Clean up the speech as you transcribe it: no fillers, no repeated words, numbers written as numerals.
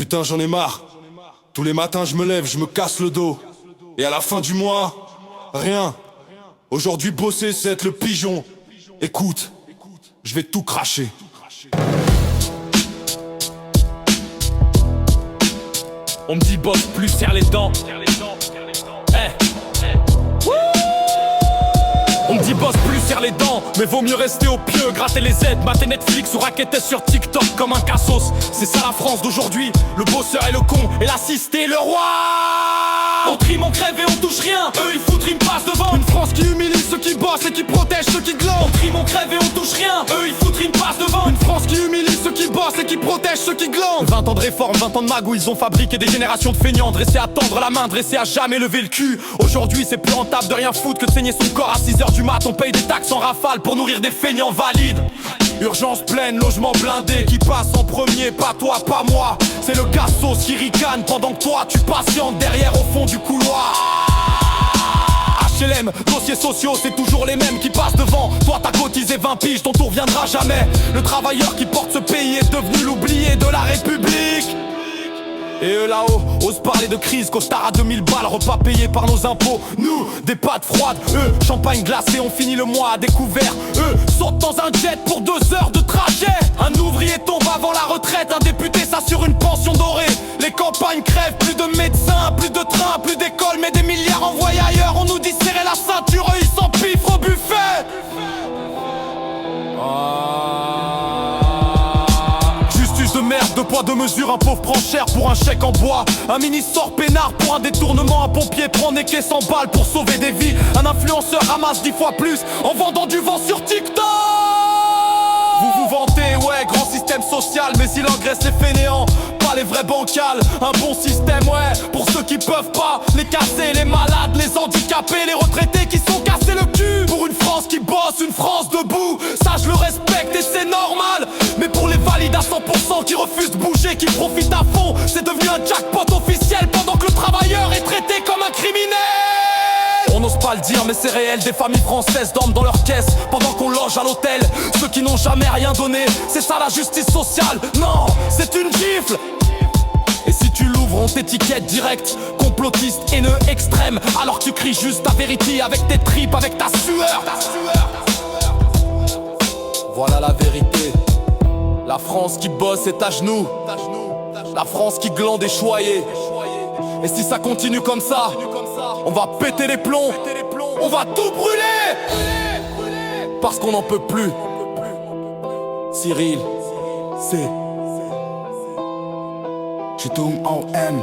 Putain, j'en ai marre. Tous les matins je me lève, je me casse le dos. Et à la fin du mois, rien. Aujourd'hui bosser c'est être le pigeon. Écoute, je vais tout cracher. On me dit bosse plus, serre les dents. On me dit bosse plus, serre les dents. Mais vaut mieux rester au pieu, gratter les aides, mater Netflix ou raqueter sur TikTok comme un cassos. C'est ça la France d'aujourd'hui. Le bosseur est le con et l'assisté le roi. On trime, on crève et on touche rien. Eux ils foutent une passe devant. Une France qui humilie ceux qui bossent et qui protège ceux qui glandent. On trime, on crève et on touche rien. Eux ils foutent une passe devant. Une France qui humilie ceux qui bossent et qui protège ceux qui glandent. 20 ans de réforme, 20 ans de magouilles, ils ont fabriqué des générations de feignants. Dressés à tendre la main, dressés à jamais lever le cul. Aujourd'hui c'est plus rentable de rien foutre que de saigner son corps à 6h du mat. On paye des taxes en rafale pour nourrir des feignants valides. Urgence pleine, logement blindé. Qui passe en premier, pas toi, pas moi. C'est le cassos qui ricane pendant que toi tu patientes derrière au fond du couloir. HLM, dossiers sociaux, c'est toujours les mêmes qui passent devant. Toi t'as cotisé 20 piges, ton tour viendra jamais. Le travailleur qui porte ce pays est devenu l'oublié de la République. Et eux là-haut osent parler de crise, costard à 2000 balles, repas payés par nos impôts. Nous, des pâtes froides, eux, champagne glacé, on finit le mois à découvert. Eux, sautent dans un jet pour 2 heures de trajet. Un ouvrier tombe avant la retraite, un député s'assure une pension dorée. Les campagnes crèvent, plus de médecins, plus de trains, plus d'écoles, mais des milliards envoyés ailleurs. On nous dit serrer la ceinture, eux ils s'empiffrent au buffet. De merde, 2 poids 2 mesures, un pauvre prend cher pour un chèque en bois. Un ministre sort peinard pour un détournement. Un pompier prend des caisses en balles pour sauver des vies. Un influenceur ramasse 10 fois plus en vendant du vent sur TikTok. Vous vous vantez, ouais, grand système social, mais il engraisse les fainéants, pas les vrais bancals. Un bon système, ouais, pour ceux qui peuvent pas. Les cassés, les malades, les handicapés, les retraités qui sont cassés le cul. Pour une France qui bosse, une France debout, ça je le respecte et c'est normal. Mais pour les valides à 100% qui refusent de bouger, qui profitent à fond, c'est devenu un jackpot officiel pendant que le travailleur est traité comme un criminel. On n'ose pas le dire mais c'est réel, des familles françaises dorment dans leur caisse pendant qu'on loge à l'hôtel. Ceux qui n'ont jamais rien donné, c'est ça la justice sociale. Non, c'est une gifle. Et si tu l'ouvres on t'étiquette direct, complotiste, haineux, extrême, alors que tu cries juste ta vérité avec tes tripes, avec ta sueur. Voilà la vérité. La France qui bosse est à genoux. La France qui glande est choyée. Et si ça continue comme ça, on va péter les plombs. On va tout brûler. Parce qu'on n'en peut plus. Cyril, c'est... Je tourne en M.